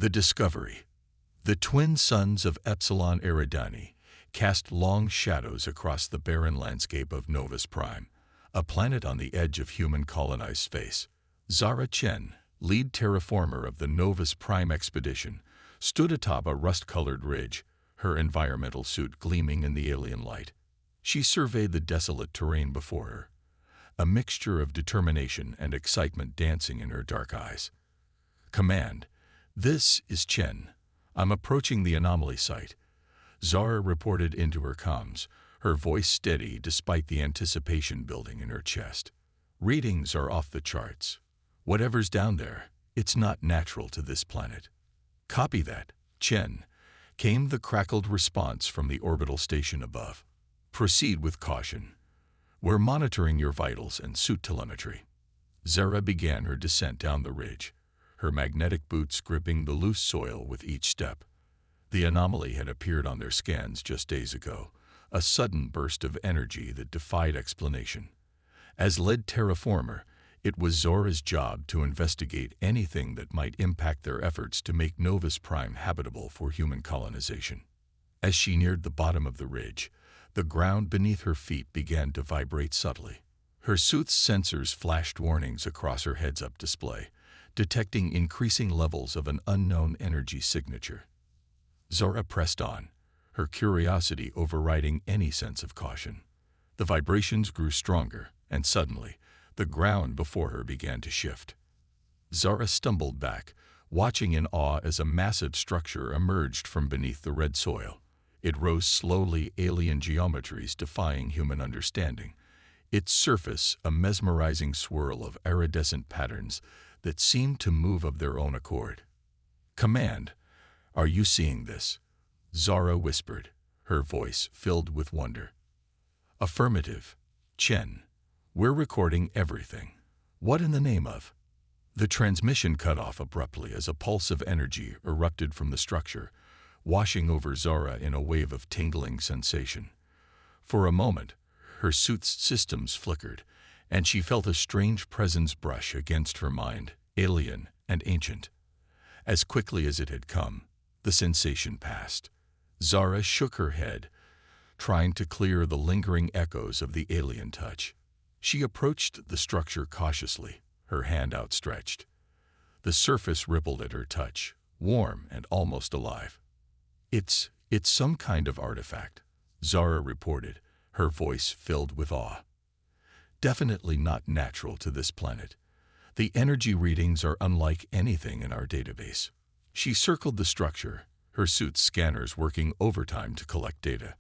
The discovery. The twin suns of Epsilon Eridani cast long shadows across the barren landscape of Novus Prime, a planet on the edge of human-colonized space. Zara Chen, lead terraformer of the Novus Prime expedition, stood atop a rust-colored ridge, her environmental suit gleaming in the alien light. She surveyed the desolate terrain before her, a mixture of determination and excitement dancing in her dark eyes. "Command, this is Chen. I'm approaching the anomaly site," Zara reported into her comms, her voice steady despite the anticipation building in her chest. "Readings are off the charts. Whatever's down there, it's not natural to this planet." "Copy that, Chen," came the crackled response from the orbital station above. "Proceed with caution. We're monitoring your vitals and suit telemetry." Zara began her descent down the ridge, her magnetic boots gripping the loose soil with each step. The anomaly had appeared on their scans just days ago, a sudden burst of energy that defied explanation. As lead terraformer, it was Zora's job to investigate anything that might impact their efforts to make Novus Prime habitable for human colonization. As she neared the bottom of the ridge, the ground beneath her feet began to vibrate subtly. Her suit's sensors flashed warnings across her heads-up display, detecting increasing levels of an unknown energy signature. Zora pressed on, her curiosity overriding any sense of caution. The vibrations grew stronger, and suddenly, the ground before her began to shift. Zara stumbled back, watching in awe as a massive structure emerged from beneath the red soil. It rose slowly, alien geometries defying human understanding, its surface a mesmerizing swirl of iridescent patterns that seemed to move of their own accord. "Command, are you seeing this?" Zara whispered, her voice filled with wonder. "Affirmative, Chen. We're recording everything." "What in the name of?" The transmission cut off abruptly as a pulse of energy erupted from the structure, washing over Zara in a wave of tingling sensation. For a moment, her suit's systems flickered, and she felt a strange presence brush against her mind, alien and ancient. As quickly as it had come, the sensation passed. Zara shook her head, trying to clear the lingering echoes of the alien touch. She approached the structure cautiously, her hand outstretched. The surface rippled at her touch, warm and almost alive. It's some kind of artifact," Zara reported, her voice filled with awe. "Definitely not natural to this planet. The energy readings are unlike anything in our database." She circled the structure, her suit's scanners working overtime to collect data.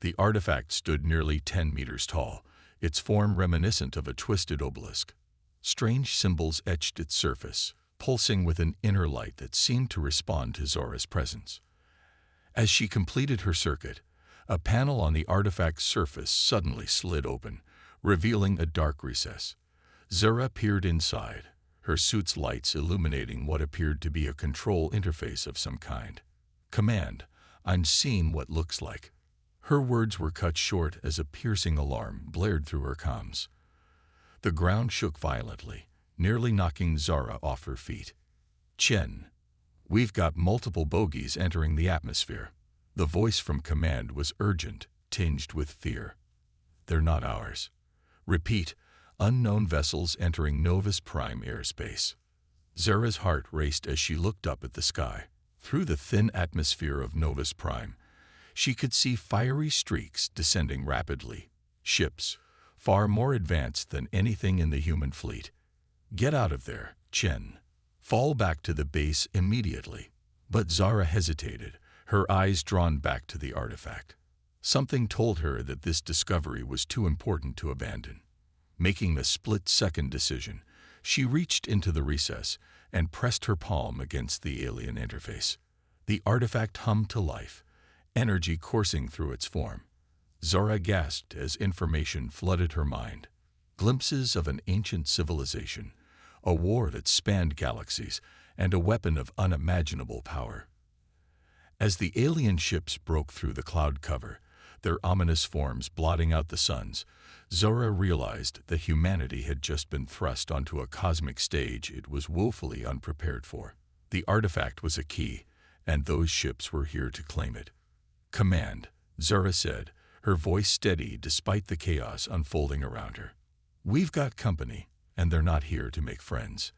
The artifact stood nearly 10 meters tall, its form reminiscent of a twisted obelisk. Strange symbols etched its surface, pulsing with an inner light that seemed to respond to Zora's presence. As she completed her circuit, a panel on the artifact's surface suddenly slid open, revealing a dark recess. Zora peered inside, her suit's lights illuminating what appeared to be a control interface of some kind. "Command, I'm seeing what looks like." Her words were cut short as a piercing alarm blared through her comms. The ground shook violently, nearly knocking Zara off her feet. "Chen, we've got multiple bogies entering the atmosphere." The voice from command was urgent, tinged with fear. "They're not ours. Repeat, unknown vessels entering Novus Prime airspace." Zara's heart raced as she looked up at the sky. Through the thin atmosphere of Novus Prime, she could see fiery streaks descending rapidly, ships far more advanced than anything in the human fleet. "Get out of there, Chen. Fall back to the base immediately." But Zara hesitated, her eyes drawn back to the artifact. Something told her that this discovery was too important to abandon. Making a split-second decision, she reached into the recess and pressed her palm against the alien interface. The artifact hummed to life, energy coursing through its form. Zora gasped as information flooded her mind. Glimpses of an ancient civilization, a war that spanned galaxies, and a weapon of unimaginable power. As the alien ships broke through the cloud cover, their ominous forms blotting out the suns, Zora realized that humanity had just been thrust onto a cosmic stage it was woefully unprepared for. The artifact was a key, and those ships were here to claim it. "Command," Zara said, her voice steady despite the chaos unfolding around her. "We've got company, and they're not here to make friends.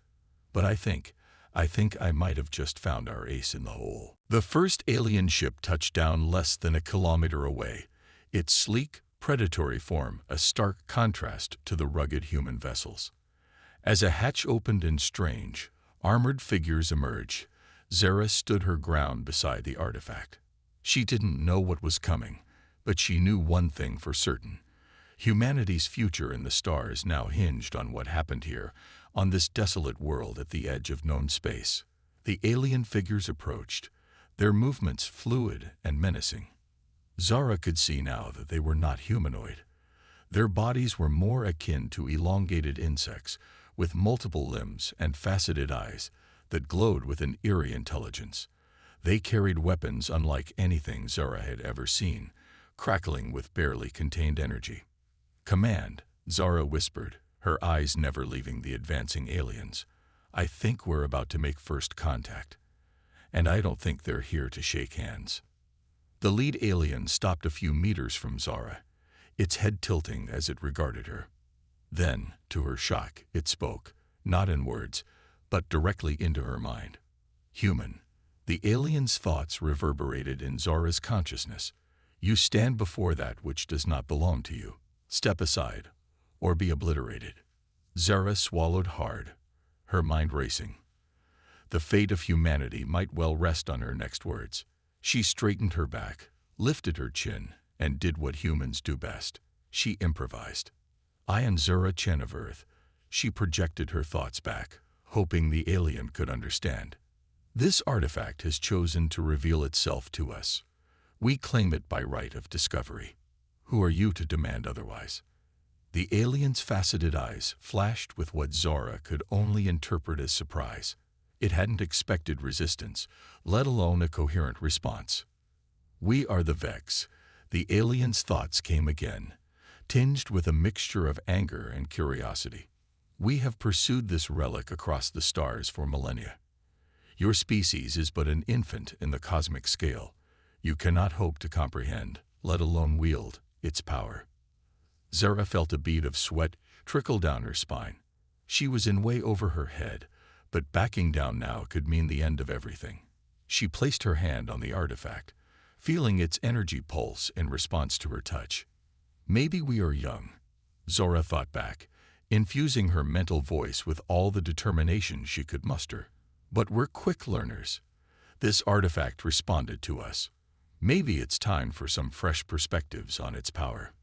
But I think I might have just found our ace in the hole." The first alien ship touched down less than a kilometer away, its sleek, predatory form a stark contrast to the rugged human vessels. As a hatch opened and strange, armored figures emerged, Zara stood her ground beside the artifact. She didn't know what was coming, but she knew one thing for certain. Humanity's future in the stars now hinged on what happened here, on this desolate world at the edge of known space. The alien figures approached, their movements fluid and menacing. Zara could see now that they were not humanoid. Their bodies were more akin to elongated insects, with multiple limbs and faceted eyes that glowed with an eerie intelligence. They carried weapons unlike anything Zara had ever seen, crackling with barely contained energy. "Command," Zara whispered, her eyes never leaving the advancing aliens. "I think we're about to make first contact. And I don't think they're here to shake hands." The lead alien stopped a few meters from Zara, its head tilting as it regarded her. Then, to her shock, it spoke, not in words, but directly into her mind. "Human." The alien's thoughts reverberated in Zara's consciousness. "You stand before that which does not belong to you. Step aside, or be obliterated." Zara swallowed hard, her mind racing. The fate of humanity might well rest on her next words. She straightened her back, lifted her chin, and did what humans do best. She improvised. "I am Zara Chen of Earth." She projected her thoughts back, hoping the alien could understand. "This artifact has chosen to reveal itself to us. We claim it by right of discovery. Who are you to demand otherwise?" The alien's faceted eyes flashed with what Zara could only interpret as surprise. It hadn't expected resistance, let alone a coherent response. "We are the Vex." The alien's thoughts came again, tinged with a mixture of anger and curiosity. "We have pursued this relic across the stars for millennia. Your species is but an infant in the cosmic scale. You cannot hope to comprehend, let alone wield, its power." Zara felt a bead of sweat trickle down her spine. She was in way over her head, but backing down now could mean the end of everything. She placed her hand on the artifact, feeling its energy pulse in response to her touch. "Maybe we are young," Zara thought back, infusing her mental voice with all the determination she could muster. "But we're quick learners. This artifact responded to us. Maybe it's time for some fresh perspectives on its power."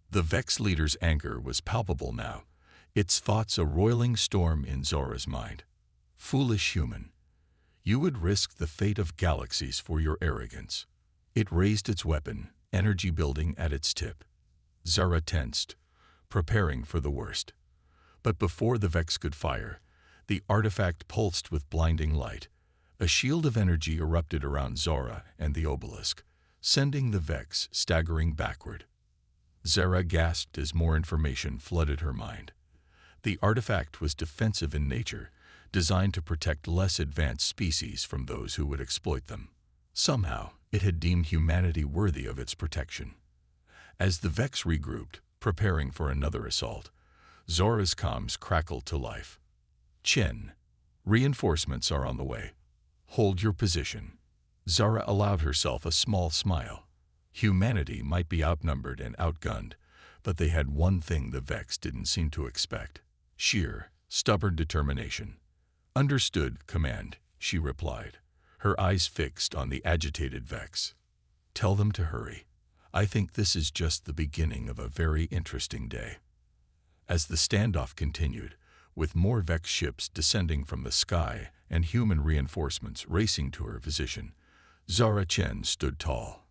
The Vex leader's anger was palpable now, its thoughts a roiling storm in Zora's mind. "Foolish human. You would risk the fate of galaxies for your arrogance." It raised its weapon, energy building at its tip. Zara tensed, preparing for the worst. But before the Vex could fire, the artifact pulsed with blinding light. A shield of energy erupted around Zara and the obelisk, sending the Vex staggering backward. Zara gasped as more information flooded her mind. The artifact was defensive in nature, designed to protect less advanced species from those who would exploit them. Somehow, it had deemed humanity worthy of its protection. As the Vex regrouped, preparing for another assault, Zora's comms crackled to life. "Chen, reinforcements are on the way. Hold your position." Zara allowed herself a small smile. Humanity might be outnumbered and outgunned, but they had one thing the Vex didn't seem to expect: sheer, stubborn determination. "Understood, Command," she replied, her eyes fixed on the agitated Vex. "Tell them to hurry. I think this is just the beginning of a very interesting day." As the standoff continued, with more Vex ships descending from the sky and human reinforcements racing to her position, Zara Chen stood tall.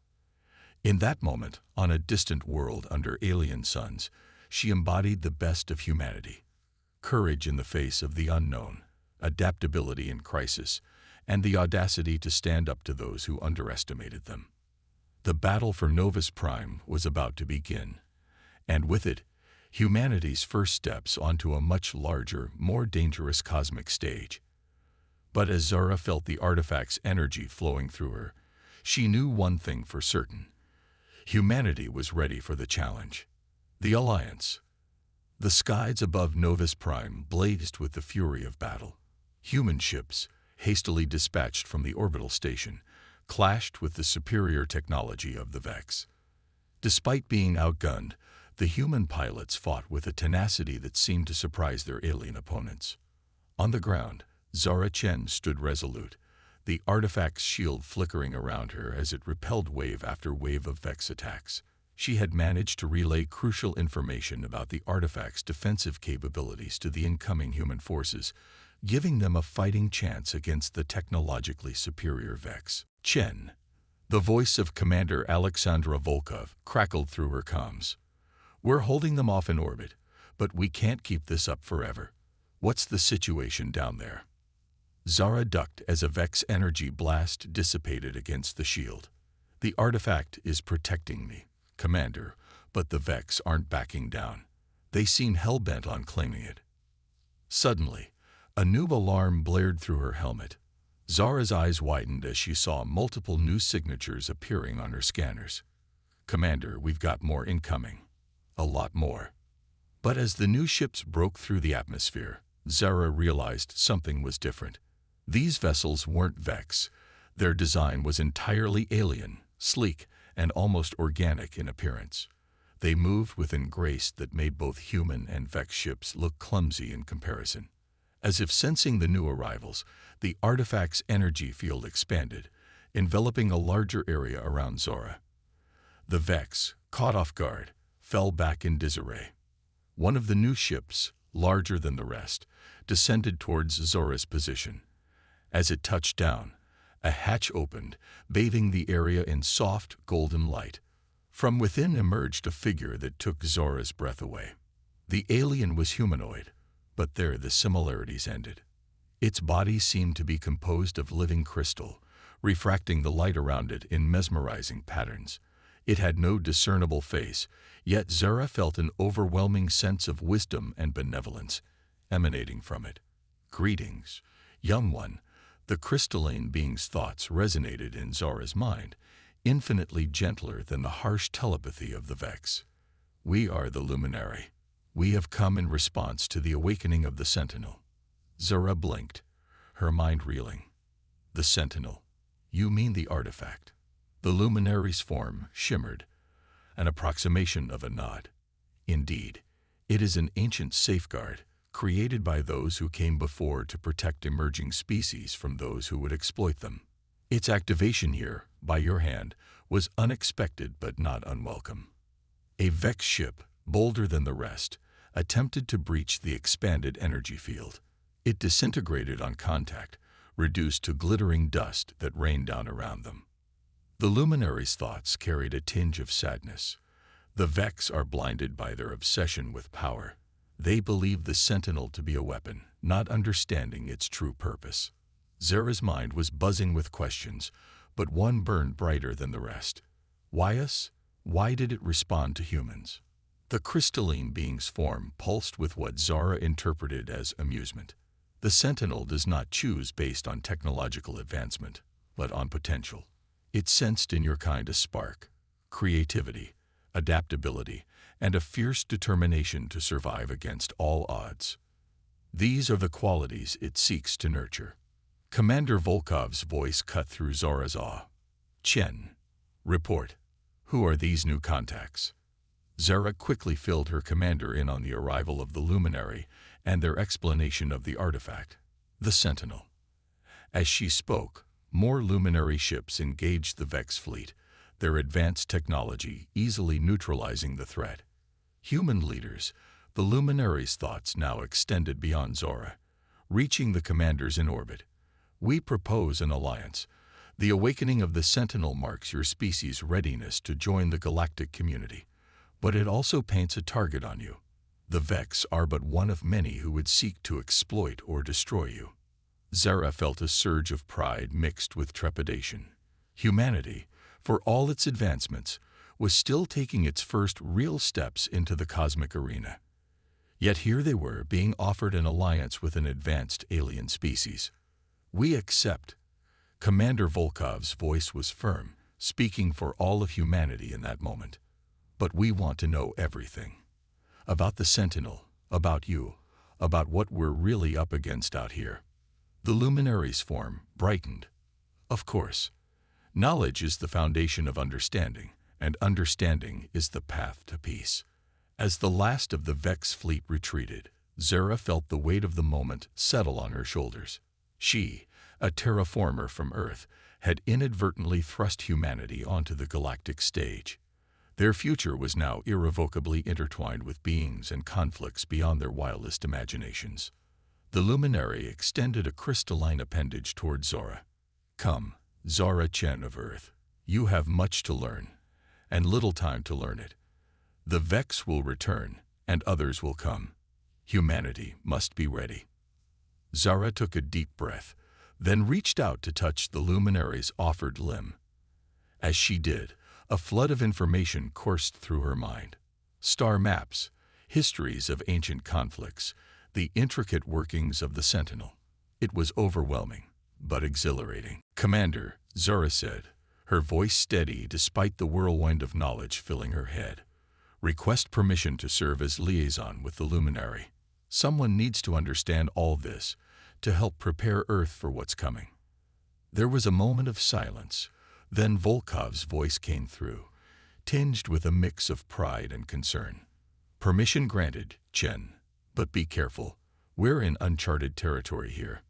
In that moment, on a distant world under alien suns, she embodied the best of humanity: courage in the face of the unknown, adaptability in crisis, and the audacity to stand up to those who underestimated them. The battle for Novus Prime was about to begin, and with it, humanity's first steps onto a much larger, more dangerous cosmic stage. But as Zara felt the artifact's energy flowing through her, she knew one thing for certain. Humanity was ready for the challenge. The Alliance. The skies above Novus Prime blazed with the fury of battle. Human ships, hastily dispatched from the orbital station, clashed with the superior technology of the Vex. Despite being outgunned, the human pilots fought with a tenacity that seemed to surprise their alien opponents. On the ground, Zara Chen stood resolute, the artifact's shield flickering around her as it repelled wave after wave of Vex attacks. She had managed to relay crucial information about the artifact's defensive capabilities to the incoming human forces, giving them a fighting chance against the technologically superior Vex. Chen, the voice of Commander Alexandra Volkov, crackled through her comms. "We're holding them off in orbit, but we can't keep this up forever. What's the situation down there?" Zara ducked as a Vex energy blast dissipated against the shield. "The artifact is protecting me, Commander, but the Vex aren't backing down. They seem hell-bent on claiming it." Suddenly, a new alarm blared through her helmet. Zara's eyes widened as she saw multiple new signatures appearing on her scanners. "Commander, we've got more incoming. A lot more." But as the new ships broke through the atmosphere, Zara realized something was different. These vessels weren't Vex. Their design was entirely alien, sleek, and almost organic in appearance. They moved with a grace that made both human and Vex ships look clumsy in comparison. As if sensing the new arrivals, the artifact's energy field expanded, enveloping a larger area around Zara. The Vex, caught off guard, fell back in disarray. One of the new ships, larger than the rest, descended towards Zora's position. As it touched down, a hatch opened, bathing the area in soft, golden light. From within emerged a figure that took Zora's breath away. The alien was humanoid, but there the similarities ended. Its body seemed to be composed of living crystal, refracting the light around it in mesmerizing patterns. It had no discernible face, yet Zara felt an overwhelming sense of wisdom and benevolence emanating from it. "Greetings, young one." The crystalline being's thoughts resonated in Zara's mind, infinitely gentler than the harsh telepathy of the Vex. "We are the Luminary. We have come in response to the awakening of the Sentinel." Zara blinked, her mind reeling. "The Sentinel? You mean the artifact?" The Luminary's form shimmered, an approximation of a nod. "Indeed, it is an ancient safeguard, created by those who came before to protect emerging species from those who would exploit them. Its activation here, by your hand, was unexpected but not unwelcome." A Vex ship, bolder than the rest, attempted to breach the expanded energy field. It disintegrated on contact, reduced to glittering dust that rained down around them. The Luminary's thoughts carried a tinge of sadness. The Vex are blinded by their obsession with power. They believe the Sentinel to be a weapon, not understanding its true purpose. Zara's mind was buzzing with questions, but one burned brighter than the rest. Why us? Why did it respond to humans? The crystalline being's form pulsed with what Zara interpreted as amusement. The Sentinel does not choose based on technological advancement, but on potential. It sensed in your kind a spark, creativity, adaptability, and a fierce determination to survive against all odds. These are the qualities it seeks to nurture. Commander Volkov's voice cut through Zora's awe. "Chen, report. Who are these new contacts?" Zara quickly filled her commander in on the arrival of the Luminary and their explanation of the artifact, the Sentinel. As she spoke, more Luminary ships engaged the Vex fleet, their advanced technology easily neutralizing the threat. Human leaders, the Luminary's thoughts now extended beyond Zora, reaching the commanders in orbit. "We propose an alliance. The awakening of the Sentinel marks your species' readiness to join the galactic community, but it also paints a target on you. The Vex are but one of many who would seek to exploit or destroy you." Zara felt a surge of pride mixed with trepidation. Humanity, for all its advancements, was still taking its first real steps into the cosmic arena. Yet here they were being offered an alliance with an advanced alien species. We accept. Commander Volkov's voice was firm, speaking for all of humanity in that moment. But we want to know everything. About the Sentinel, about you, about what we're really up against out here. The luminary's form brightened. Of course. Knowledge is the foundation of understanding, and understanding is the path to peace. As the last of the Vex fleet retreated, Zara felt the weight of the moment settle on her shoulders. She, a terraformer from Earth, had inadvertently thrust humanity onto the galactic stage. Their future was now irrevocably intertwined with beings and conflicts beyond their wildest imaginations. The luminary extended a crystalline appendage toward Zora. Come, Zara Chen of Earth, you have much to learn, and little time to learn it. The Vex will return, and others will come. Humanity must be ready. Zara took a deep breath, then reached out to touch the luminary's offered limb. As she did, a flood of information coursed through her mind. Star maps, histories of ancient conflicts, the intricate workings of the Sentinel. It was overwhelming, but exhilarating. Commander, Zara said, her voice steady despite the whirlwind of knowledge filling her head. Request permission to serve as liaison with the luminary. Someone needs to understand all this, to help prepare Earth for what's coming. There was a moment of silence. Then Volkov's voice came through, tinged with a mix of pride and concern. Permission granted, Chen, but be careful. We're in uncharted territory here.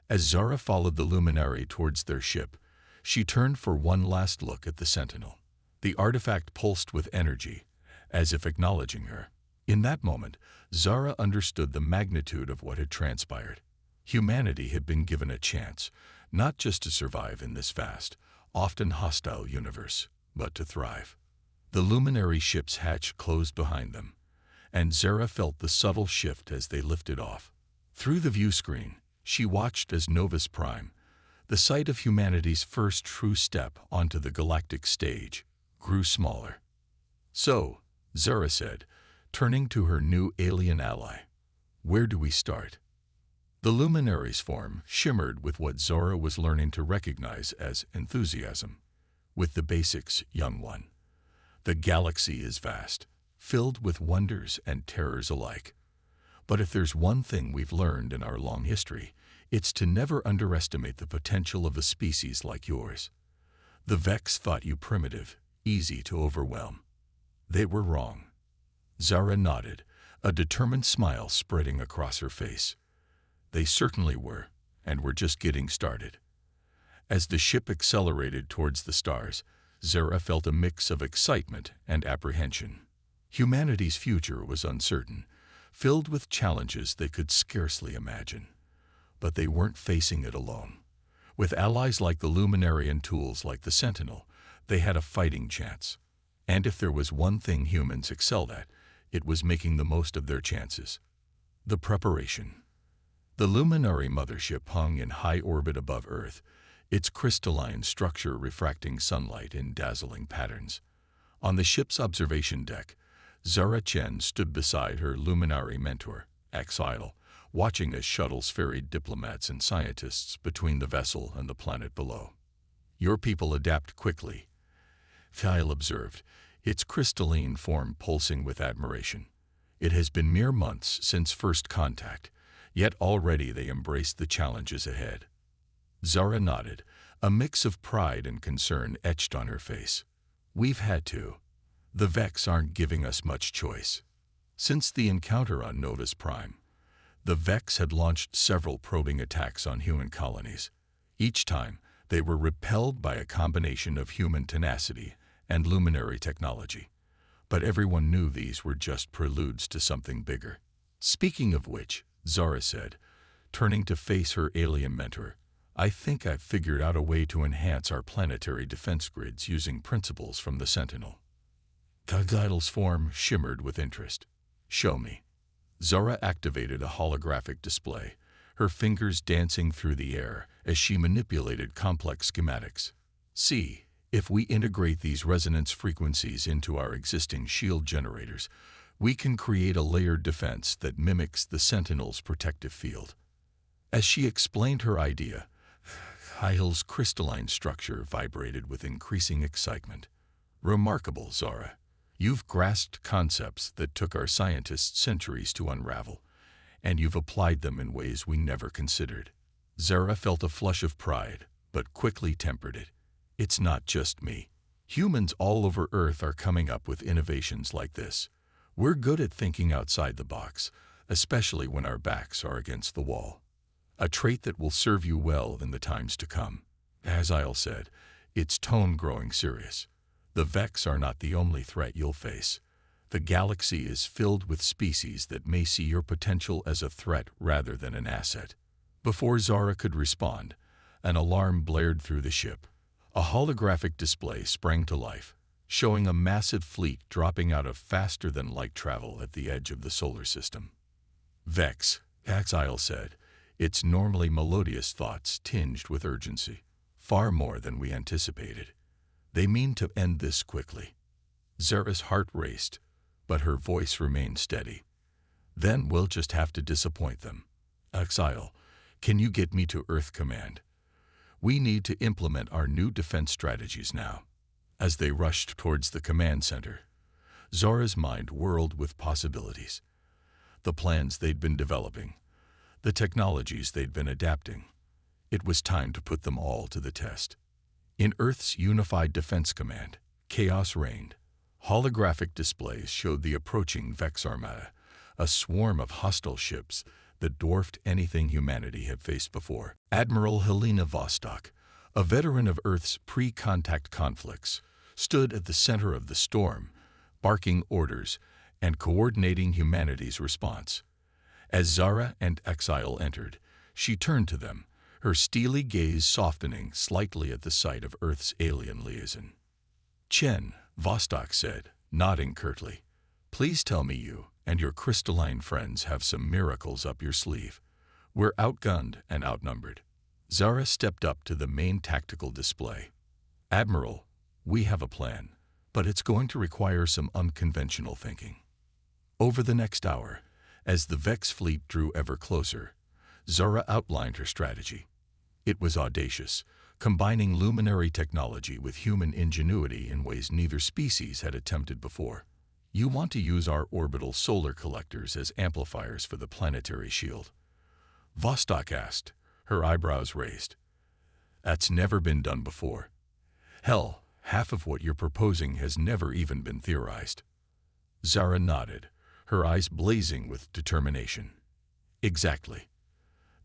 As Zara followed the luminary towards their ship, she turned for one last look at the Sentinel. The artifact pulsed with energy, as if acknowledging her. In that moment, Zara understood the magnitude of what had transpired. Humanity had been given a chance, not just to survive in this vast, often hostile universe, but to thrive. The luminary ship's hatch closed behind them, and Zara felt the subtle shift as they lifted off. Through the view screen, she watched as Novus Prime, the site of humanity's first true step onto the galactic stage, grew smaller. So, Zara said, turning to her new alien ally, where do we start? The luminary's form shimmered with what Zora was learning to recognize as enthusiasm. With the basics, young one. The galaxy is vast, filled with wonders and terrors alike. But if there's one thing we've learned in our long history, it's to never underestimate the potential of a species like yours. The Vex thought you primitive, easy to overwhelm. They were wrong. Zara nodded, a determined smile spreading across her face. They certainly were, and were just getting started. As the ship accelerated towards the stars, Zara felt a mix of excitement and apprehension. Humanity's future was uncertain, filled with challenges they could scarcely imagine. But they weren't facing it alone. With allies like the Luminary and tools like the Sentinel, they had a fighting chance. And if there was one thing humans excelled at, it was making the most of their chances. The preparation. The Luminary mothership hung in high orbit above Earth, its crystalline structure refracting sunlight in dazzling patterns. On the ship's observation deck, Zara Chen stood beside her Luminary mentor, Axidal, watching as shuttles ferried diplomats and scientists between the vessel and the planet below. Your people adapt quickly, Thiel observed, its crystalline form pulsing with admiration. It has been mere months since first contact, yet already they embrace the challenges ahead. Zara nodded, a mix of pride and concern etched on her face. We've had to. The Vex aren't giving us much choice. Since the encounter on Novus Prime, the Vex had launched several probing attacks on human colonies. Each time, they were repelled by a combination of human tenacity and luminary technology. But everyone knew these were just preludes to something bigger. Speaking of which, Zara said, turning to face her alien mentor, I think I've figured out a way to enhance our planetary defense grids using principles from the Sentinel. Axidal's form shimmered with interest. Show me. Zara activated a holographic display, her fingers dancing through the air as she manipulated complex schematics. See, if we integrate these resonance frequencies into our existing shield generators, we can create a layered defense that mimics the Sentinel's protective field. As she explained her idea, Kyle's crystalline structure vibrated with increasing excitement. Remarkable, Zara. You've grasped concepts that took our scientists centuries to unravel, and you've applied them in ways we never considered. Zara felt a flush of pride, but quickly tempered it. It's not just me. Humans all over Earth are coming up with innovations like this. We're good at thinking outside the box, especially when our backs are against the wall. A trait that will serve you well in the times to come. As Isle said, its tone growing serious. The Vex are not the only threat you'll face. The galaxy is filled with species that may see your potential as a threat rather than an asset. Before Zara could respond, an alarm blared through the ship. A holographic display sprang to life, showing a massive fleet dropping out of faster-than-light travel at the edge of the solar system. Vex, Isle said, its normally melodious thoughts tinged with urgency, far more than we anticipated. They mean to end this quickly. Zara's heart raced, but her voice remained steady. Then we'll just have to disappoint them. Exile, can you get me to Earth Command? We need to implement our new defense strategies now. As they rushed towards the command center, Zara's mind whirled with possibilities. The plans they'd been developing, the technologies they'd been adapting. It was time to put them all to the test. In Earth's Unified Defense Command, chaos reigned. Holographic displays showed the approaching Vex Armada, a swarm of hostile ships that dwarfed anything humanity had faced before. Admiral Helena Vostok, a veteran of Earth's pre-contact conflicts, stood at the center of the storm, barking orders and coordinating humanity's response. As Zara and Exile entered, she turned to them, her steely gaze softening slightly at the sight of Earth's alien liaison. Chen, Vostok said, nodding curtly, please tell me you and your crystalline friends have some miracles up your sleeve. We're outgunned and outnumbered. Zara stepped up to the main tactical display. Admiral, we have a plan, but it's going to require some unconventional thinking. Over the next hour, as the Vex fleet drew ever closer, Zara outlined her strategy. It was audacious, combining luminary technology with human ingenuity in ways neither species had attempted before. You want to use our orbital solar collectors as amplifiers for the planetary shield? Vostok asked, her eyebrows raised. That's never been done before. Hell, half of what you're proposing has never even been theorized. Zara nodded, her eyes blazing with determination. Exactly.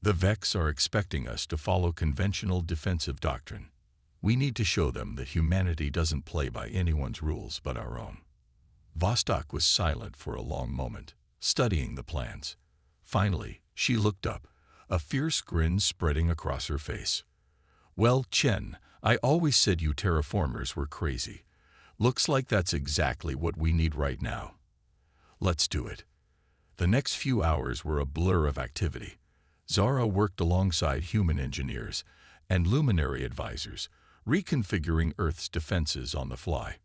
The Vex are expecting us to follow conventional defensive doctrine. We need to show them that humanity doesn't play by anyone's rules but our own. Vostok was silent for a long moment, studying the plans. Finally, she looked up, a fierce grin spreading across her face. Well, Chen, I always said you terraformers were crazy. Looks like that's exactly what we need right now. Let's do it. The next few hours were a blur of activity. Zara worked alongside human engineers and luminary advisors, reconfiguring Earth's defenses on the fly.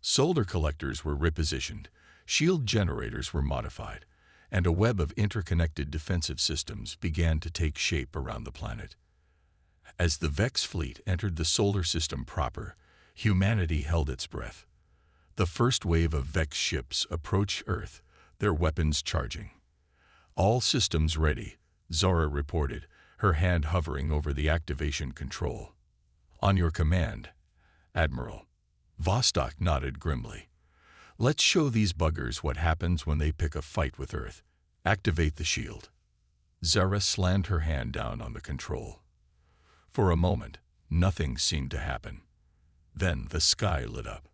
Solar collectors were repositioned, shield generators were modified, and a web of interconnected defensive systems began to take shape around the planet. As the Vex fleet entered the solar system proper, humanity held its breath. The first wave of Vex ships approached Earth, their weapons charging. All systems ready, Zara reported, her hand hovering over the activation control. On your command, Admiral. Vostok nodded grimly. Let's show these buggers what happens when they pick a fight with Earth. Activate the shield. Zara slammed her hand down on the control. For a moment, nothing seemed to happen. Then the sky lit up.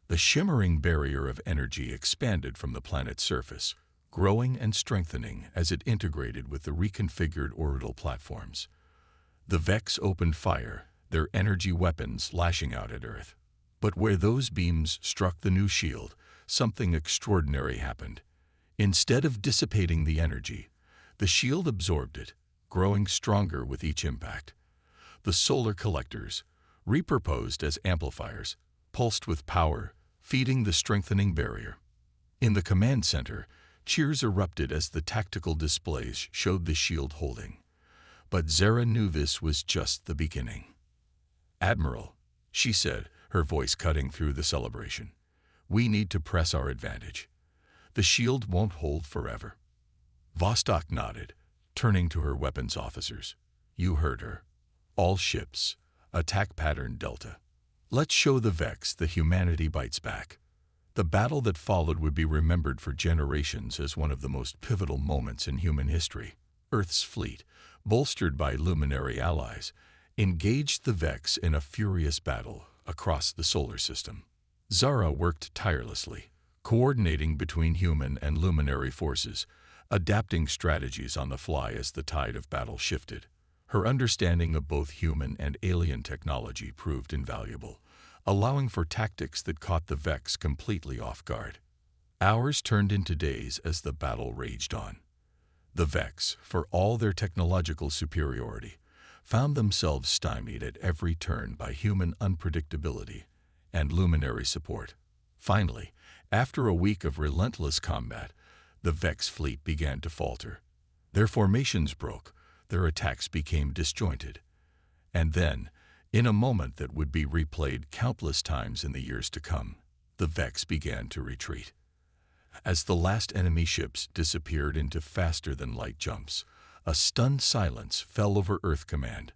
The shimmering barrier of energy expanded from the planet's surface, growing and strengthening as it integrated with the reconfigured orbital platforms. The Vex opened fire, their energy weapons lashing out at Earth. But where those beams struck the new shield, something extraordinary happened. Instead of dissipating the energy, the shield absorbed it, growing stronger with each impact. The solar collectors, repurposed as amplifiers, pulsed with power, feeding the strengthening barrier. In the command center, cheers erupted as the tactical displays showed the shield holding. But Zara knew this was just the beginning. "Admiral," she said, her voice cutting through the celebration, "we need to press our advantage. The shield won't hold forever." Vostok nodded, turning to her weapons officers. "You heard her. All ships, attack pattern Delta. Let's show the Vex that humanity bites back." The battle that followed would be remembered for generations as one of the most pivotal moments in human history. Earth's fleet, bolstered by luminary allies, engaged the Vex in a furious battle across the solar system. Zara worked tirelessly, coordinating between human and luminary forces, adapting strategies on the fly as the tide of battle shifted. Her understanding of both human and alien technology proved invaluable, allowing for tactics that caught the Vex completely off guard. Hours turned into days as the battle raged on. The Vex, for all their technological superiority, found themselves stymied at every turn by human unpredictability and luminary support. Finally, after a week of relentless combat, the Vex fleet began to falter. Their formations broke, their attacks became disjointed. And then, in a moment that would be replayed countless times in the years to come, the Vex began to retreat. As the last enemy ships disappeared into faster-than-light jumps, a stunned silence fell over Earth Command.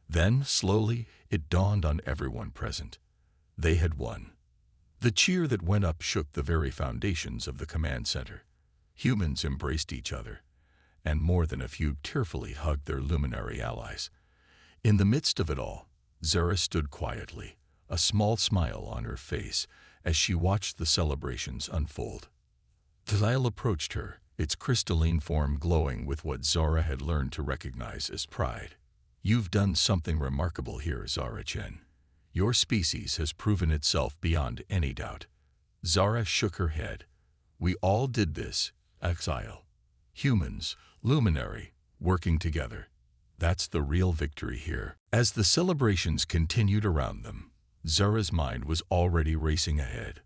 Then, slowly, it dawned on everyone present. They had won. The cheer that went up shook the very foundations of the command center. Humans embraced each other, and more than a few tearfully hugged their luminary allies. In the midst of it all, Zara stood quietly, a small smile on her face as she watched the celebrations unfold. Thalil approached her, its crystalline form glowing with what Zara had learned to recognize as pride. "You've done something remarkable here, Zara Chen. Your species has proven itself beyond any doubt." Zara shook her head. "We all did this, exile. Humans, luminary, working together. That's the real victory here." As the celebrations continued around them, Zara's mind was already racing ahead.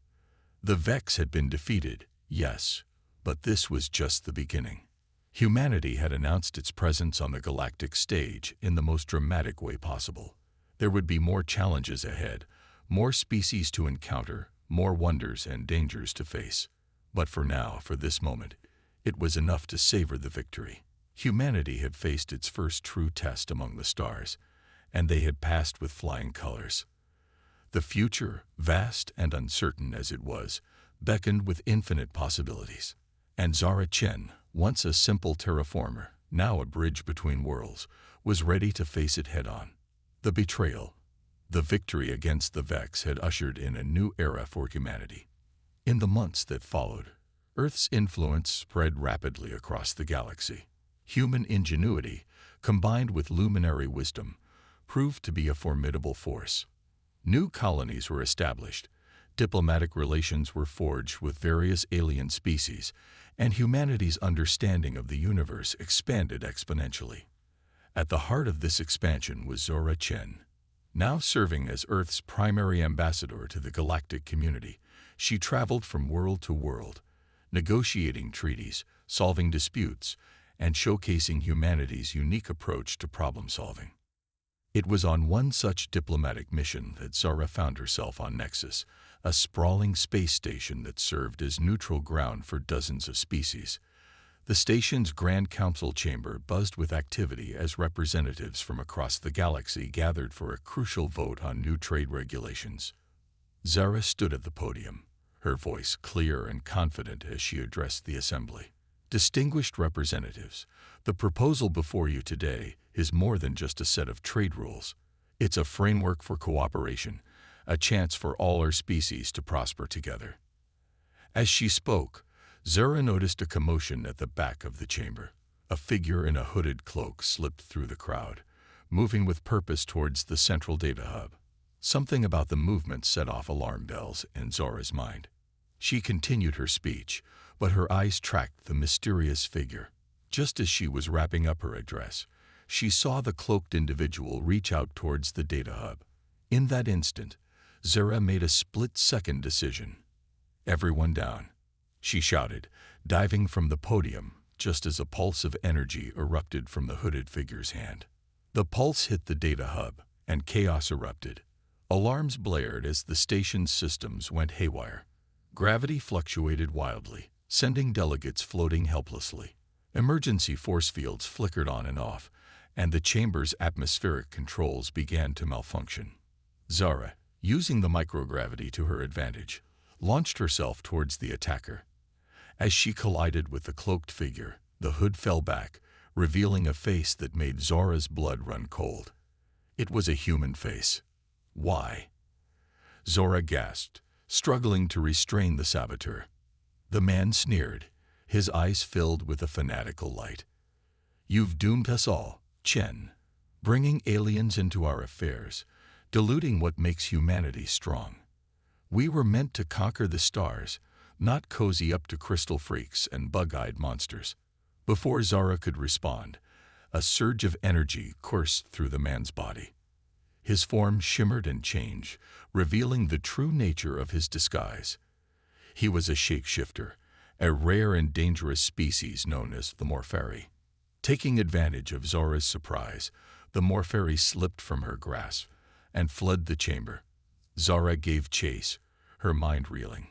The Vex had been defeated, yes, but this was just the beginning. Humanity had announced its presence on the galactic stage in the most dramatic way possible. There would be more challenges ahead, more species to encounter, more wonders and dangers to face. But for now, for this moment, it was enough to savor the victory. Humanity had faced its first true test among the stars, and they had passed with flying colors. The future, vast and uncertain as it was, beckoned with infinite possibilities. And Zara Chen, once a simple terraformer, now a bridge between worlds, was ready to face it head-on. The betrayal, the victory against the Vex had ushered in a new era for humanity. In the months that followed, Earth's influence spread rapidly across the galaxy. Human ingenuity, combined with luminary wisdom, proved to be a formidable force. New colonies were established, diplomatic relations were forged with various alien species, and humanity's understanding of the universe expanded exponentially. At the heart of this expansion was Zara Chen. Now serving as Earth's primary ambassador to the galactic community, she traveled from world to world, negotiating treaties, solving disputes, and showcasing humanity's unique approach to problem-solving. It was on one such diplomatic mission that Zara found herself on Nexus, a sprawling space station that served as neutral ground for dozens of species. The station's Grand Council chamber buzzed with activity as representatives from across the galaxy gathered for a crucial vote on new trade regulations. Zara stood at the podium, her voice clear and confident as she addressed the assembly. "Distinguished representatives, the proposal before you today is more than just a set of trade rules. It's a framework for cooperation, a chance for all our species to prosper together." As she spoke, Zara noticed a commotion at the back of the chamber. A figure in a hooded cloak slipped through the crowd, moving with purpose towards the central data hub. Something about the movement set off alarm bells in Zara's mind. She continued her speech, but her eyes tracked the mysterious figure. Just as she was wrapping up her address, she saw the cloaked individual reach out towards the data hub. In that instant, Zara made a split-second decision. "Everyone down," she shouted, diving from the podium, just as a pulse of energy erupted from the hooded figure's hand. The pulse hit the data hub, and chaos erupted. Alarms blared as the station's systems went haywire. Gravity fluctuated wildly, sending delegates floating helplessly. Emergency force fields flickered on and off, and the chamber's atmospheric controls began to malfunction. Zara, using the microgravity to her advantage, launched herself towards the attacker. As she collided with the cloaked figure, the hood fell back, revealing a face that made Zara's blood run cold. It was a human face. Why? Zara gasped, struggling to restrain the saboteur. The man sneered, his eyes filled with a fanatical light. "You've doomed us all, Chen, bringing aliens into our affairs, diluting what makes humanity strong. We were meant to conquer the stars, not cozy up to crystal freaks and bug-eyed monsters." Before Zara could respond, a surge of energy coursed through the man's body. His form shimmered and changed, revealing the true nature of his disguise. He was a shapeshifter, a rare and dangerous species known as the Morpheri. Taking advantage of Zora's surprise, the Morpheri slipped from her grasp and fled the chamber. Zara gave chase, her mind reeling.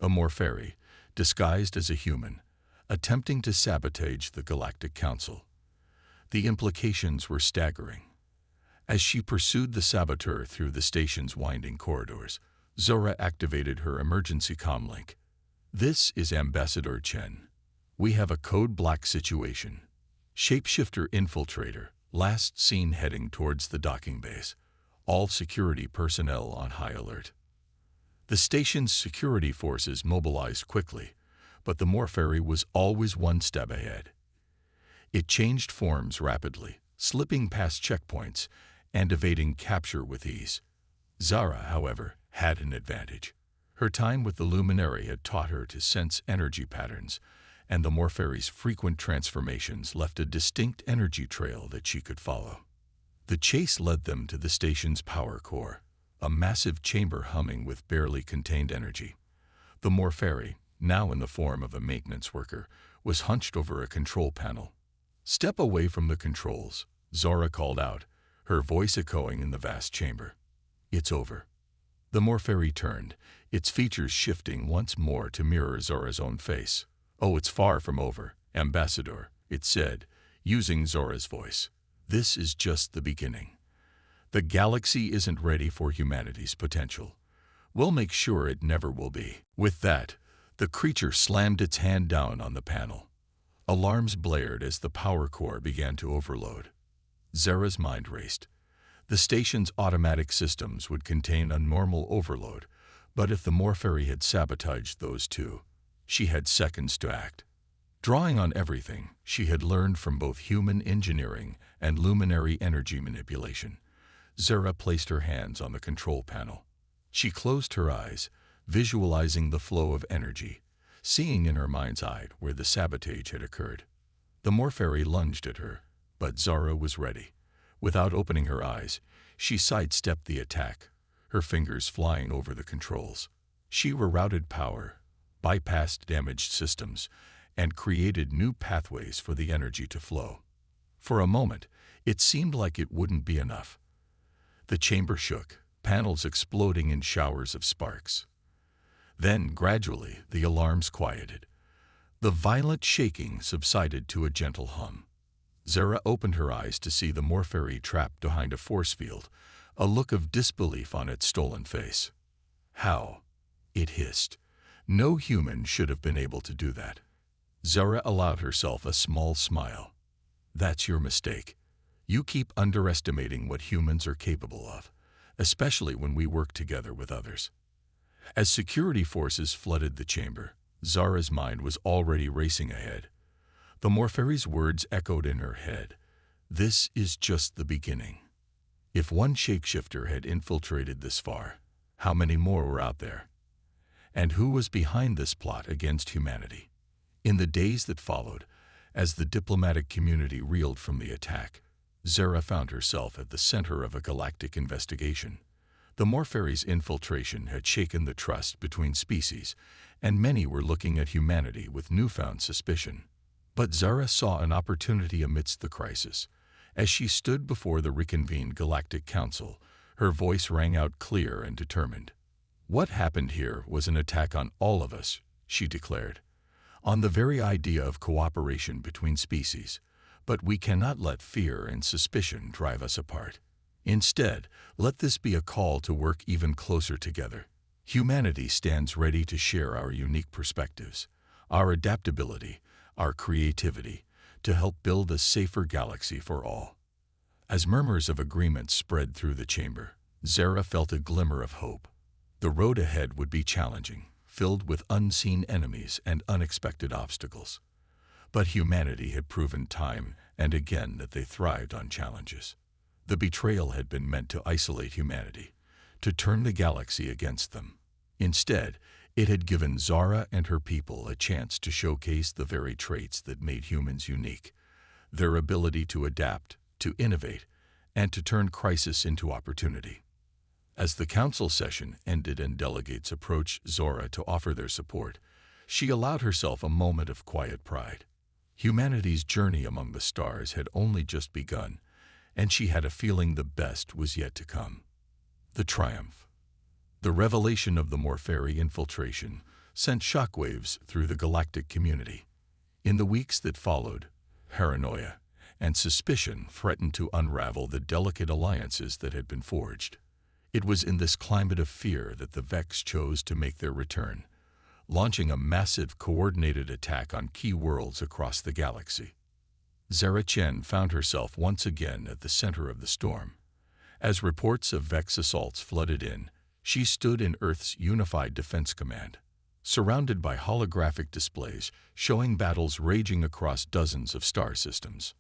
A Morpheri, disguised as a human, attempting to sabotage the Galactic Council. The implications were staggering. As she pursued the saboteur through the station's winding corridors, Zora activated her emergency comlink. "This is Ambassador Chen. We have a code black situation. Shapeshifter infiltrator, last seen heading towards the docking base. All security personnel on high alert." The station's security forces mobilized quickly, but the Morpheri was always one step ahead. It changed forms rapidly, slipping past checkpoints and evading capture with ease. Zara, however, had an advantage. Her time with the Luminary had taught her to sense energy patterns, and the Morpheri's frequent transformations left a distinct energy trail that she could follow. The chase led them to the station's power core, a massive chamber humming with barely contained energy. The Morpheri, now in the form of a maintenance worker, was hunched over a control panel. "Step away from the controls," Zora called out, her voice echoing in the vast chamber. "It's over." The Morpheri turned, its features shifting once more to mirror Zora's own face. "Oh, it's far from over, Ambassador," it said, using Zora's voice. "This is just the beginning. The galaxy isn't ready for humanity's potential. We'll make sure it never will be." With that, the creature slammed its hand down on the panel. Alarms blared as the power core began to overload. Zara's mind raced. The station's automatic systems would contain a normal overload, but if the Morpheri had sabotaged those too, she had seconds to act. Drawing on everything she had learned from both human engineering and luminary energy manipulation, Zara placed her hands on the control panel. She closed her eyes, visualizing the flow of energy, seeing in her mind's eye where the sabotage had occurred. The Morpheri lunged at her, but Zara was ready. Without opening her eyes, she sidestepped the attack, her fingers flying over the controls. She rerouted power, bypassed damaged systems, and created new pathways for the energy to flow. For a moment, it seemed like it wouldn't be enough. The chamber shook, panels exploding in showers of sparks. Then, gradually, the alarms quieted. The violent shaking subsided to a gentle hum. Zara opened her eyes to see the Morpheri trapped behind a force field, a look of disbelief on its stolen face. "How?" it hissed. "No human should have been able to do that." Zara allowed herself a small smile. "That's your mistake. You keep underestimating what humans are capable of, especially when we work together with others." As security forces flooded the chamber, Zara's mind was already racing ahead. The Morpheri's words echoed in her head. "This is just the beginning." If one shapeshifter had infiltrated this far, how many more were out there? And who was behind this plot against humanity? In the days that followed, as the diplomatic community reeled from the attack, Zara found herself at the center of a galactic investigation. The Morpheri's infiltration had shaken the trust between species, and many were looking at humanity with newfound suspicion. But Zara saw an opportunity amidst the crisis. As she stood before the reconvened Galactic Council, her voice rang out clear and determined. "What happened here was an attack on all of us," she declared, "on the very idea of cooperation between species. But we cannot let fear and suspicion drive us apart. Instead, let this be a call to work even closer together. Humanity stands ready to share our unique perspectives, our adaptability, our creativity, to help build a safer galaxy for all." As murmurs of agreement spread through the chamber, Zara felt a glimmer of hope. The road ahead would be challenging, filled with unseen enemies and unexpected obstacles. But humanity had proven time and again that they thrived on challenges. The betrayal had been meant to isolate humanity, to turn the galaxy against them. Instead, it had given Zara and her people a chance to showcase the very traits that made humans unique: their ability to adapt, to innovate, and to turn crisis into opportunity. As the council session ended and delegates approached Zara to offer their support, she allowed herself a moment of quiet pride. Humanity's journey among the stars had only just begun, and she had a feeling the best was yet to come. The triumph. The revelation of the Morpheri infiltration sent shockwaves through the galactic community. In the weeks that followed, paranoia and suspicion threatened to unravel the delicate alliances that had been forged. It was in this climate of fear that the Vex chose to make their return, launching a massive coordinated attack on key worlds across the galaxy. Zara Chen found herself once again at the center of the storm. As reports of Vex assaults flooded in, she stood in Earth's Unified Defense Command, surrounded by holographic displays showing battles raging across dozens of star systems.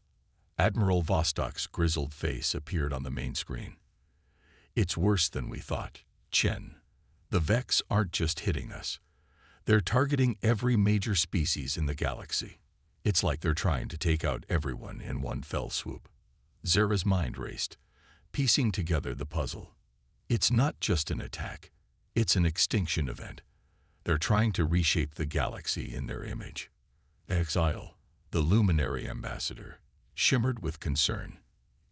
Admiral Vostok's grizzled face appeared on the main screen. "It's worse than we thought, Chen. The Vex aren't just hitting us. They're targeting every major species in the galaxy. It's like they're trying to take out everyone in one fell swoop." Zara's mind raced, piecing together the puzzle. It's not just an attack, it's an extinction event. They're trying to reshape the galaxy in their image. Exile, the luminary ambassador, shimmered with concern.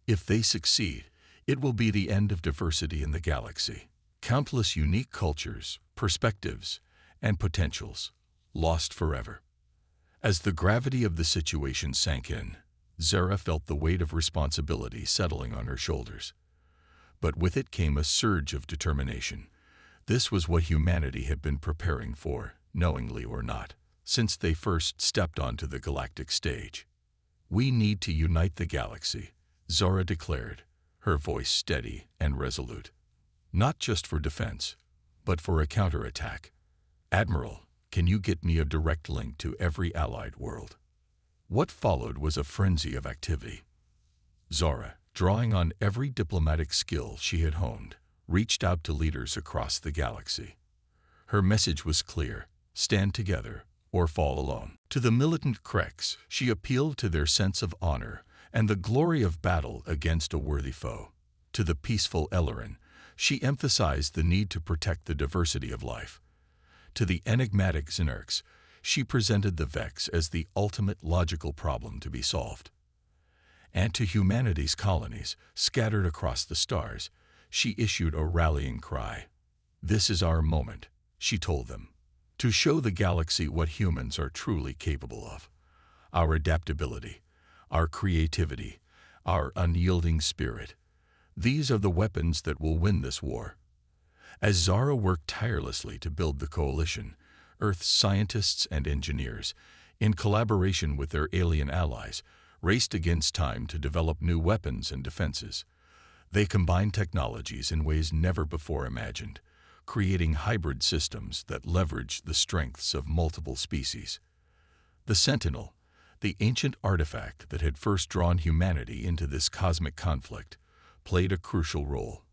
If they succeed, it will be the end of diversity in the galaxy. Countless unique cultures, perspectives, and potentials, lost forever. As the gravity of the situation sank in, Zara felt the weight of responsibility settling on her shoulders. But with it came a surge of determination. This was what humanity had been preparing for, knowingly or not, since they first stepped onto the galactic stage. "We need to unite the galaxy," Zara declared, her voice steady and resolute. "Not just for defense, but for a counterattack. Admiral, can you get me a direct link to every allied world?" What followed was a frenzy of activity. Zara, drawing on every diplomatic skill she had honed, reached out to leaders across the galaxy. Her message was clear: stand together or fall alone. To the militant Kreks, she appealed to their sense of honor and the glory of battle against a worthy foe. To the peaceful Ellerin, she emphasized the need to protect the diversity of life. To the enigmatic Xenerks, she presented the Vex as the ultimate logical problem to be solved. And to humanity's colonies, scattered across the stars, she issued a rallying cry. "This is our moment," she told them, "to show the galaxy what humans are truly capable of. Our adaptability, our creativity, our unyielding spirit. These are the weapons that will win this war." As Zara worked tirelessly to build the coalition, Earth's scientists and engineers, in collaboration with their alien allies, raced against time to develop new weapons and defenses. They combined technologies in ways never before imagined, creating hybrid systems that leverage the strengths of multiple species. The Sentinel, the ancient artifact that had first drawn humanity into this cosmic conflict, played a crucial role.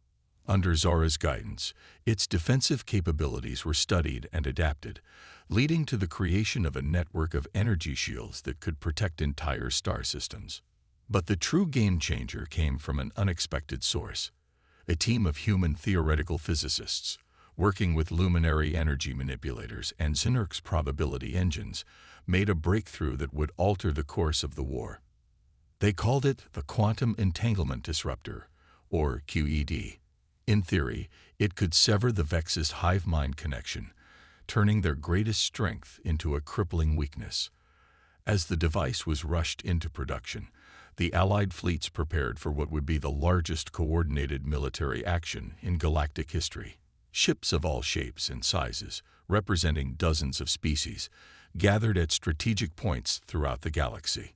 Under Zara's guidance, its defensive capabilities were studied and adapted, leading to the creation of a network of energy shields that could protect entire star systems. But the true game-changer came from an unexpected source: a team of human theoretical physicists, working with luminary energy manipulators and Xenerks probability engines, made a breakthrough that would alter the course of the war. They called it the Quantum Entanglement Disruptor, or QED. In theory, it could sever the Vex's hive-mind connection, turning their greatest strength into a crippling weakness. As the device was rushed into production, the Allied fleets prepared for what would be the largest coordinated military action in galactic history. Ships of all shapes and sizes, representing dozens of species, gathered at strategic points throughout the galaxy.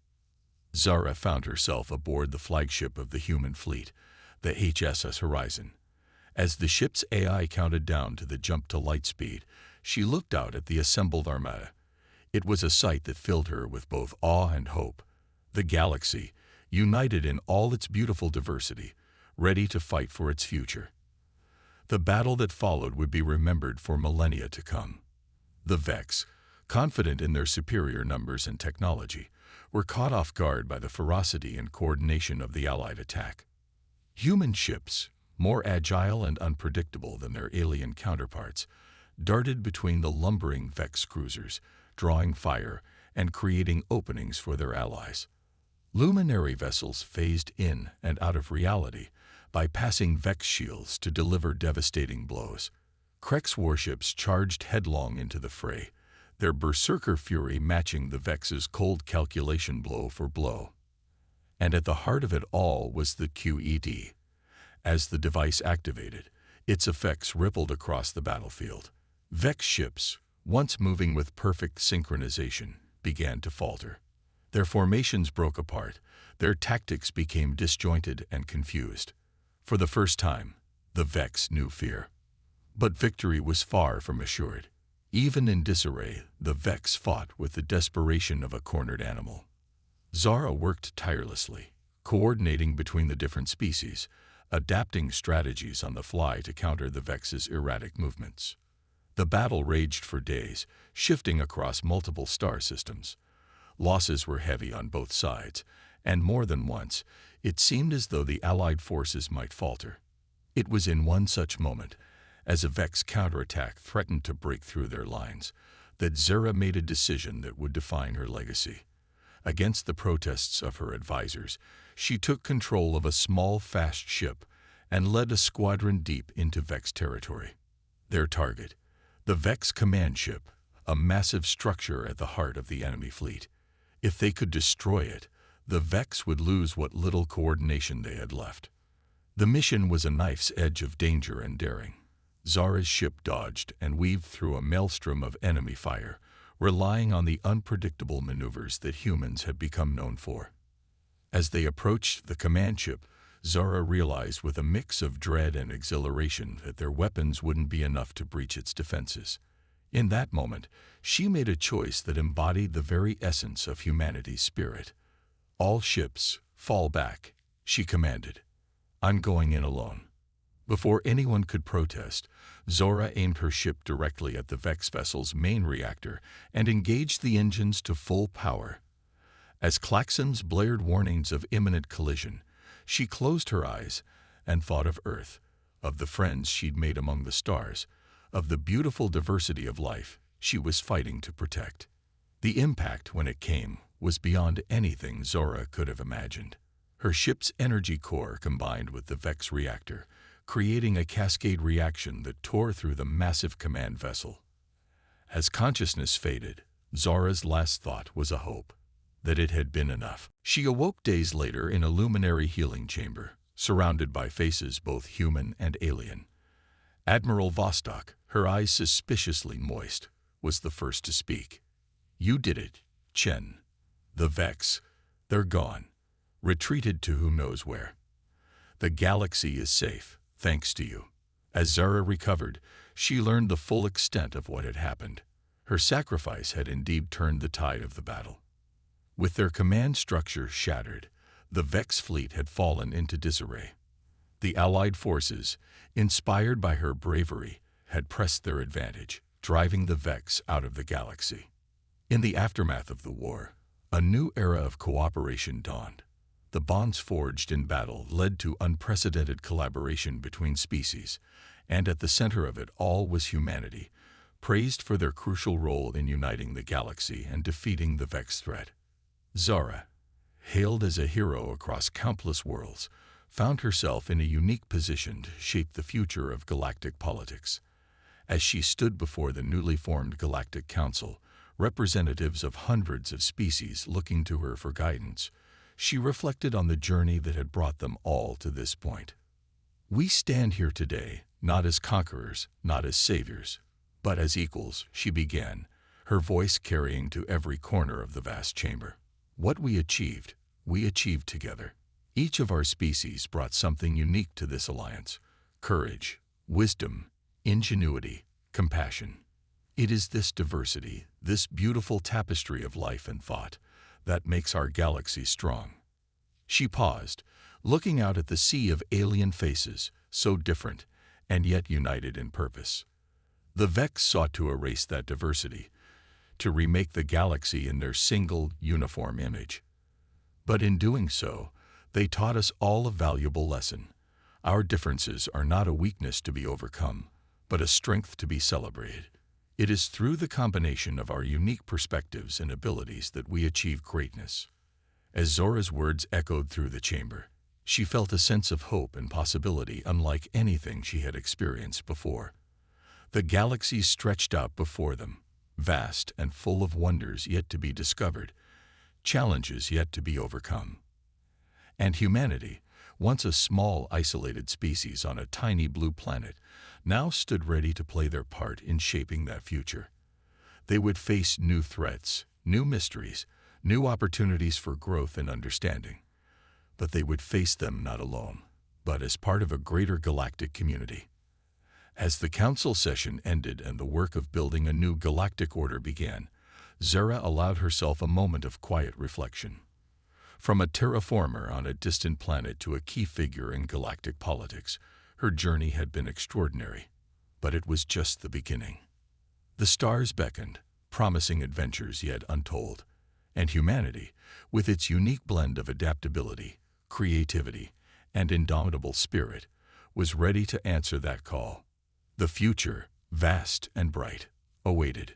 Zara found herself aboard the flagship of the human fleet, the HSS Horizon. As the ship's AI counted down to the jump to light speed, she looked out at the assembled armada. It was a sight that filled her with both awe and hope. The galaxy, united in all its beautiful diversity, ready to fight for its future. The battle that followed would be remembered for millennia to come. The Vex, confident in their superior numbers and technology, were caught off guard by the ferocity and coordination of the Allied attack. Human ships, more agile and unpredictable than their alien counterparts, darted between the lumbering Vex cruisers, drawing fire and creating openings for their allies. Luminary vessels phased in and out of reality, bypassing Vex shields to deliver devastating blows. Krex warships charged headlong into the fray, their berserker fury matching the Vex's cold calculation blow for blow. And at the heart of it all was the QED. As the device activated, its effects rippled across the battlefield. Vex ships, once moving with perfect synchronization, began to falter. Their formations broke apart, their tactics became disjointed and confused. For the first time, the Vex knew fear. But victory was far from assured. Even in disarray, the Vex fought with the desperation of a cornered animal. Zara worked tirelessly, coordinating between the different species, adapting strategies on the fly to counter the Vex's erratic movements. The battle raged for days, shifting across multiple star systems. Losses were heavy on both sides, and more than once, it seemed as though the Allied forces might falter. It was in one such moment, as a Vex counterattack threatened to break through their lines, that Zara made a decision that would define her legacy. Against the protests of her advisors, she took control of a small, fast ship and led a squadron deep into Vex territory. Their target, the Vex command ship, a massive structure at the heart of the enemy fleet. If they could destroy it, the Vex would lose what little coordination they had left. The mission was a knife's edge of danger and daring. Zara's ship dodged and weaved through a maelstrom of enemy fire, relying on the unpredictable maneuvers that humans had become known for. As they approached the command ship, Zara realized with a mix of dread and exhilaration that their weapons wouldn't be enough to breach its defenses. In that moment, she made a choice that embodied the very essence of humanity's spirit. "All ships, fall back," she commanded. "I'm going in alone." Before anyone could protest, Zora aimed her ship directly at the Vex vessel's main reactor and engaged the engines to full power. As klaxons blared warnings of imminent collision, she closed her eyes and thought of Earth, of the friends she'd made among the stars, of the beautiful diversity of life she was fighting to protect. The impact, when it came, was beyond anything Zora could have imagined. Her ship's energy core combined with the Vex reactor, creating a cascade reaction that tore through the massive command vessel. As consciousness faded, Zora's last thought was a hope that it had been enough. She awoke days later in a luminary healing chamber, surrounded by faces both human and alien. Admiral Vostok, her eyes suspiciously moist, was the first to speak. "You did it, Chen. The Vex, they're gone, retreated to who knows where. The galaxy is safe, thanks to you." As Zara recovered, she learned the full extent of what had happened. Her sacrifice had indeed turned the tide of the battle. With their command structure shattered, the Vex fleet had fallen into disarray. The Allied forces, inspired by her bravery, had pressed their advantage, driving the Vex out of the galaxy. In the aftermath of the war, a new era of cooperation dawned. The bonds forged in battle led to unprecedented collaboration between species, and at the center of it all was humanity, praised for their crucial role in uniting the galaxy and defeating the Vex threat. Zara, hailed as a hero across countless worlds, found herself in a unique position to shape the future of galactic politics. As she stood before the newly formed Galactic Council, representatives of hundreds of species looking to her for guidance, she reflected on the journey that had brought them all to this point. "We stand here today, not as conquerors, not as saviors, but as equals," she began, her voice carrying to every corner of the vast chamber. "What we achieved together. Each of our species brought something unique to this alliance: courage, wisdom, ingenuity, compassion. It is this diversity, this beautiful tapestry of life and thought, that makes our galaxy strong." She paused, looking out at the sea of alien faces, so different and yet united in purpose. The Vex sought to erase that diversity, to remake the galaxy in their single, uniform image. But in doing so, they taught us all a valuable lesson. Our differences are not a weakness to be overcome, but a strength to be celebrated. It is through the combination of our unique perspectives and abilities that we achieve greatness. As Zora's words echoed through the chamber, she felt a sense of hope and possibility unlike anything she had experienced before. The galaxy stretched out before them, vast and full of wonders yet to be discovered, challenges yet to be overcome. And humanity, once a small, isolated species on a tiny blue planet, now stood ready to play their part in shaping that future. They would face new threats, new mysteries, new opportunities for growth and understanding. But they would face them not alone, but as part of a greater galactic community. As the council session ended and the work of building a new galactic order began, Zara allowed herself a moment of quiet reflection. From a terraformer on a distant planet to a key figure in galactic politics, her journey had been extraordinary, but it was just the beginning. The stars beckoned, promising adventures yet untold, and humanity, with its unique blend of adaptability, creativity, and indomitable spirit, was ready to answer that call. The future, vast and bright, awaited.